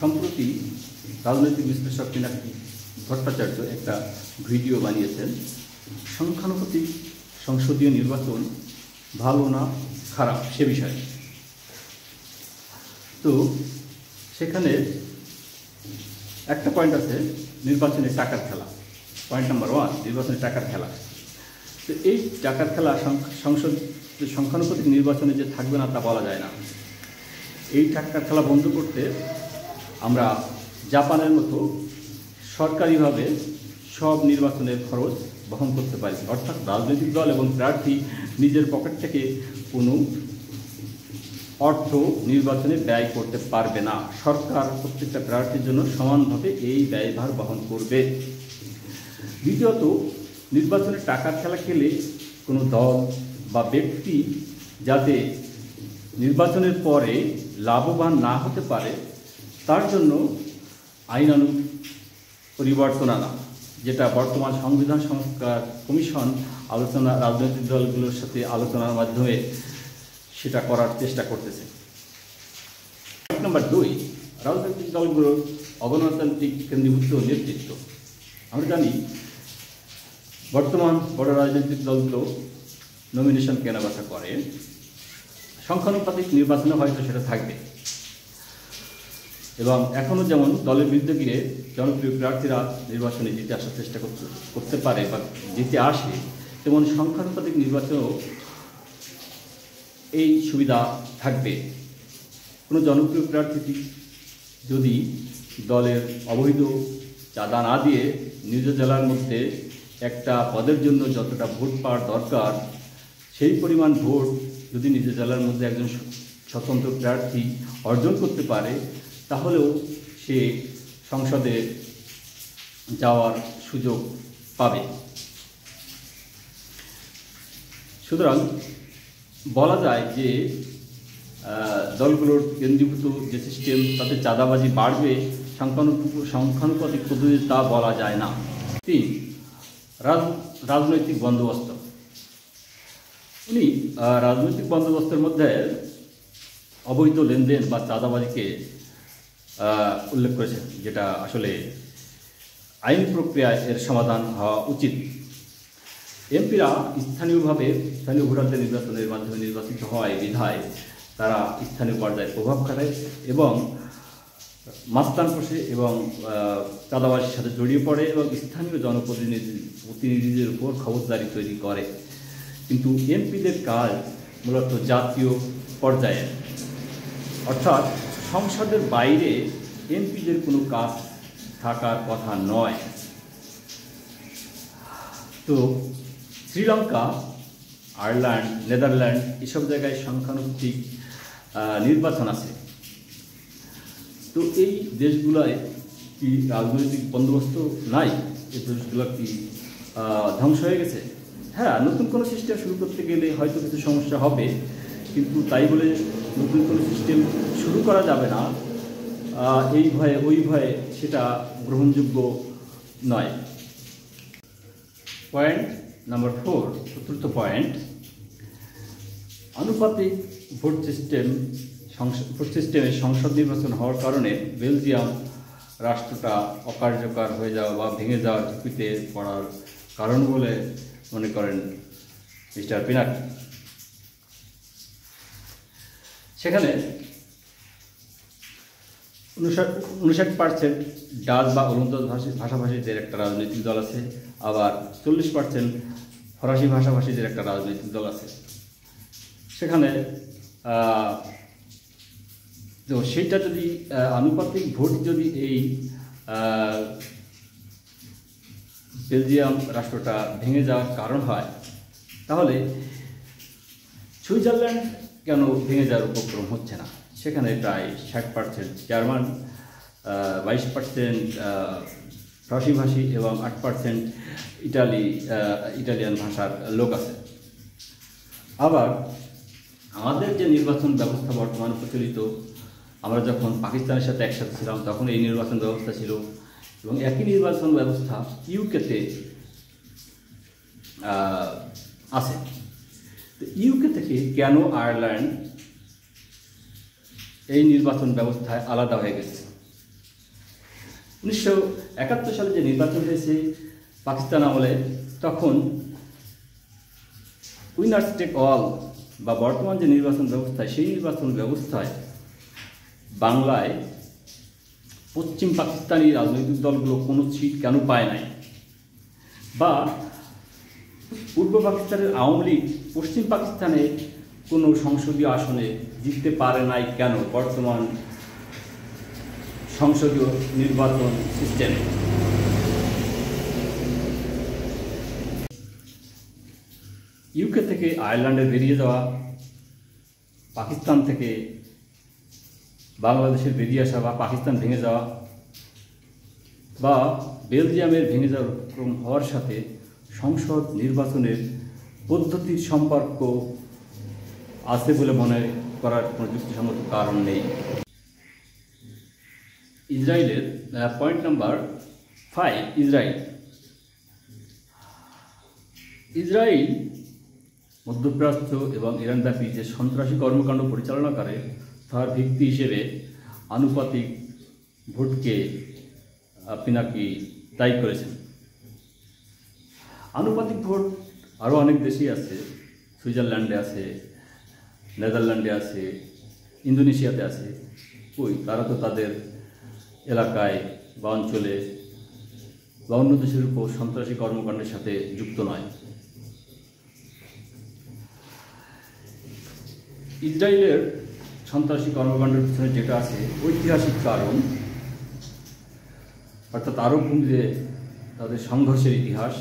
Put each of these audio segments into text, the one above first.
সম্প্রতি রাজনৈতিক বিশ্লেষক পিনাকি ভট্টাচার্য একটা ভিডিও বানিয়েছেন, সংখ্যানুপাতিক সংসদীয় নির্বাচন ভালো না খারাপ সে বিষয়ে। তো সেখানে একটা পয়েন্ট আছে, নির্বাচনের টাকার খেলা। পয়েন্ট নাম্বার 1, নির্বাচনের টাকার খেলা। তো এই টাকার খেলা সংখ্যানুপাতিক নির্বাচনে যে থাকবে না তা বলা যায় না। এই টাকার খেলা বন্ধ করতে আমরা জাপানের মতো সরকারিভাবে সব নির্বাচনের খরচ বহন করতে পারি, অর্থাৎ রাজনৈতিক দল এবং প্রার্থী নিজের পকেট থেকে কোনো অর্থ নির্বাচনে ব্যয় করতে পারবে না। সরকার প্রত্যেকটা প্রার্থীর জন্য সমানভাবে এই ব্যয়ভার বহন করবে। দ্বিতীয়ত, নির্বাচনের টাকার খেলা খেলে কোনো দল বা ব্যক্তি যাতে নির্বাচনের পরে লাভবান না হতে পারে তার জন্য আইনানুগ পরিবর্তন আনা, যেটা বর্তমান সংবিধান সংস্কার কমিশন রাজনৈতিক দলগুলোর সাথে আলোচনার মাধ্যমে সেটা করার চেষ্টা করতেছে। পয়েন্ট নাম্বার 2, রাজনৈতিক দলগুলোর অগণতান্ত্রিক কেন্দ্রীভূত নেতৃত্ব। আমরা জানি বর্তমান বড় রাজনৈতিক দলগুলো নমিনেশন কেনাবেচা করে, সংখ্যানুপাতিক নির্বাচনে হয়তো সেটা থাকবে, এবং এখনও যেমন দলের বিরুদ্ধে গিয়ে জনপ্রিয় প্রার্থীরা নির্বাচনে জিতে আসার চেষ্টা করতে পারে বা জিতে আসে, তেমন সংখ্যানুপাতিক নির্বাচনেও এই সুবিধা থাকবে। কোনো জনপ্রিয় প্রার্থী যদি দলের অবৈধ চাঁদা না দিয়ে নিজ জেলার মধ্যে একটা পদের জন্য যতটা ভোট পাওয়ার দরকার সেই পরিমাণ ভোট যদি নিজ জেলার মধ্যে একজন স্বতন্ত্র প্রার্থী অর্জন করতে পারে, তাহলেও সে সংসদে যাওয়ার সুযোগ পাবে। সুতরাং বলা যায় যে দলগুলোর কেন্দ্রীভূত যে সিস্টেম তাতে চাঁদাবাজি বাড়বে, সংখ্যানুপাতিক পদ্ধতি তা বলা যায় না। 3, রাজনৈতিক বন্দোবস্ত। উনি রাজনৈতিক বন্দোবস্তের মধ্যে অবৈধ লেনদেন বা চাঁদাবাজিকে উল্লেখ করেছেন, যেটা আসলে আইন প্রক্রিয়ায় এর সমাধান হওয়া উচিত। এমপিরা স্থানীয় ভোটারদের নির্বাচনের মাধ্যমে নির্বাচিত হওয়ায় বিধায় তারা স্থানীয় পর্যায়ে প্রভাব খাটায় এবং মাস্তান কষে এবং চাঁদাবাজির সাথে জড়িয়ে পড়ে এবং স্থানীয় জনপ্রতিনিধিদের উপর খবরদারি তৈরি করে। কিন্তু এমপিদের কাজ মূলত জাতীয় পর্যায়ে, অর্থাৎ সংসদের বাইরে এমপিদের কোনো কাজ থাকার কথা নয়। তো শ্রীলঙ্কা, আয়ারল্যান্ড, নেদারল্যান্ড এসব জায়গায় সংখ্যানুপাতিক নির্বাচন আছে। তো এই দেশগুলোয় কি রাজনৈতিক বন্দোবস্ত নাই? এই দেশগুলো কি ধ্বংস হয়ে গেছে? হ্যাঁ, নতুন কোনো সিস্টেম শুরু করতে গেলে হয়তো কিছু সমস্যা হবে, কিন্তু তাই বলে নতুন কোনো সিস্টেম শুরু করা যাবে না এই ভয়ে ওই ভয়ে, সেটা গ্রহণযোগ্য নয়। পয়েন্ট নাম্বার 4, চতুর্থ পয়েন্ট, আনুপাতিক ভোট সিস্টেমে সংসদ নির্বাচন হওয়ার কারণে বেলজিয়াম রাষ্ট্রটা অকার্যকর হয়ে যাওয়া বা ভেঙে যাওয়ার ঝুঁকিতে পড়ার কারণ বলে মনে করেন মিস্টার পিনাকি। সেখানে 59% ডাচ বা ওলন্দাজ ভাষাভাষীদের একটা রাজনৈতিক দল আছে, আবার 40% ফরাসি ভাষাভাষীদের একটা রাজনৈতিক দল আছে। সেখানে তো সেইটা যদি আনুপাতিক ভোট যদি এই বেলজিয়াম রাষ্ট্রটা ভেঙে যাওয়ার কারণ হয়, তাহলে সুইজারল্যান্ড কেন ভেঙে যাওয়ার উপক্রম হচ্ছে না? সেখানে প্রায় 60% জার্মান, 22% ফরাসিভাষী এবং 8% ইটালিয়ান ভাষার লোক আছে। আবার আমাদের যে নির্বাচন ব্যবস্থা বর্তমানে প্রচলিত, আমরা যখন পাকিস্তানের সাথে একসাথে ছিলাম তখন এই নির্বাচন ব্যবস্থা ছিল, এবং একই নির্বাচন ব্যবস্থা ইউকেতে আছে। তো ইউকে থেকে কেন আয়ারল্যান্ড এই নির্বাচন ব্যবস্থায় আলাদা হয়ে গেছে? 1971 সালে যে নির্বাচন হয়েছে পাকিস্তান আমলে, তখন উইনার্স টেক অল বা বর্তমান যে নির্বাচন ব্যবস্থা, সেই নির্বাচন ব্যবস্থায় বাংলায় পশ্চিম পাকিস্তানি রাজনৈতিক দলগুলো কোনো সিট কেন পায় নাই, বা পূর্ব পাকিস্তানের আওয়ামী লীগ পশ্চিম পাকিস্তানে কোনো সংসদীয় আসনে জিততে পারে নাই কেন বর্তমান সংসদীয় নির্বাচন সিস্টেমে। ইউকে থেকে আয়ারল্যান্ডে বেরিয়ে যাওয়া, পাকিস্তান থেকে বাংলাদেশের বেরিয়ে আসা বা পাকিস্তান ভেঙে যাওয়া, বা বেলজিয়ামের ভেঙে যাওয়ার ক্রম হওয়ার সাথে সংসদ নির্বাচনের পদ্ধতির সম্পর্ক আছে বলে মনে করার কোনো যুক্তিসঙ্গত কারণ নেই। ইসরায়েলের পয়েন্ট নাম্বার 5, ইসরায়েল মধ্যপ্রাচ্য এবং ইরানব্যাপী যে সন্ত্রাসী কর্মকাণ্ড পরিচালনা করে তার ভিত্তি হিসেবে আনুপাতিক ভোটকে আপনি নাকি দায়ী করেছেন। আনুপাতিক ভোট আরও অনেক দেশেই আছে, সুইজারল্যান্ডে আছে, নেদারল্যান্ডে আছে, ইন্দোনেশিয়াতে আছে। তারা তো তাদের এলাকায় বা অঞ্চলে বা অন্য দেশের উপর সন্ত্রাসী কর্মকাণ্ডের সাথে যুক্ত নয়। ইসরায়েলের সন্ত্রাসী কর্মকাণ্ডের পিছনে যেটা আছে ঐতিহাসিক কারণ, অর্থাৎ আরব ভূমিতে তাদের সংঘর্ষের ইতিহাস,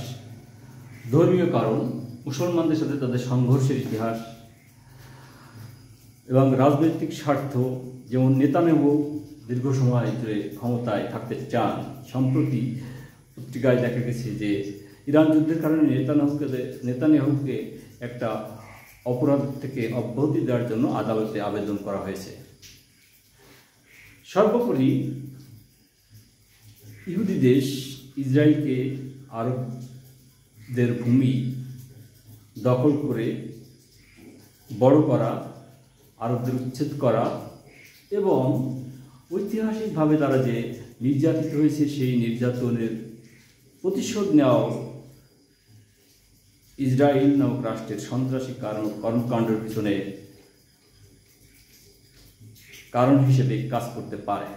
ধর্মীয় কারণ, মুসলমানদের সাথে তাদের সংঘর্ষের ইতিহাস, এবং রাজনৈতিক স্বার্থ। যেমন নেতানিয়াহু দীর্ঘ সময় ধরে ক্ষমতায় থাকতে চান। সম্প্রতি পত্রিকায় দেখা গেছে যে ইরান যুদ্ধের কারণে নেতানিয়াহুকে একটা অপরাধ থেকে অব্যাহতি দেওয়ার জন্য আদালতে আবেদন করা হয়েছে। সর্বোপরি ইহুদি দেশ ইসরায়েলকে আরবদের ভূমি দখল করে বড় করা, আরবদের উচ্ছেদ করা এবং ঐতিহাসিকভাবে তারা যে নির্যাতিত হয়েছে সেই নির্যাতনের প্রতিশোধ নেওয়াও ইসরায়েল নামক রাষ্ট্রের সন্ত্রাসী কর্মকাণ্ডের পিছনে কারণ হিসেবে কাজ করতে পারে।